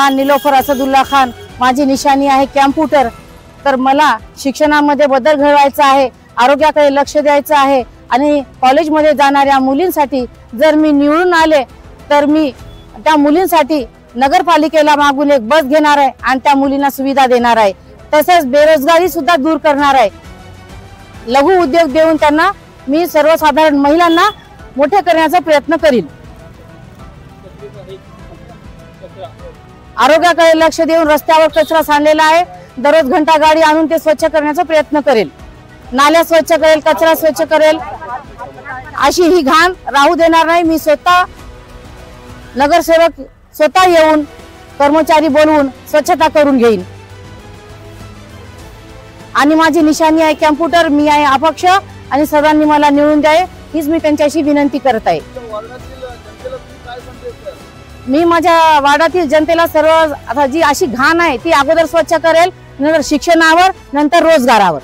निलोफर असदुल्ला खान, माझी निशाणी आहे कॅम्प्युटर। तर मला शिक्षणामध्ये बदल घडवायचा आहे, आरोग्याकडे लक्ष द्यायचं आहे आणि कॉलेजमध्ये जाणाऱ्या मुलींसाठी जर मी निवडून आले तर मी त्या मुलींसाठी नगरपालिकेला मागून एक बस घेणार आहे आणि त्या मुलींना सुविधा देणार आहे। तसेच बेरोजगारी सुद्धा दूर करणार आहे। लघु उद्योग देऊन त्यांना मी सर्वसाधारण महिलांना मोठे करण्याचा प्रयत्न करीन। आरोग्याकडे लक्ष देऊन रस्त्यावर कचरा सांडलेला आहे, दररोज घंटा गाडी आणून ते स्वच्छ करण्याचा प्रयत्न करेल। नाल्या स्वच्छ करेल, कचरा स्वच्छ करेल, अशी ही घाण राहू देणार नाही। मी स्वतः नगरसेवक स्वतः येऊन कर्मचारी बोलवून स्वच्छता करून घेईन आणि माझी निशाणी आहे कॅम्प्युटर। मी आहे अपक्ष आणि सर्वांनी मला निवडून द्यावे हीच मी त्यांच्याशी विनंती करत आहे। मी माझ्या वार्डातील जनतेला सर्व आता जी अशी घाण आहे ती अगोदर स्वच्छ करेल, नंतर शिक्षणावर, नंतर रोजगारावर।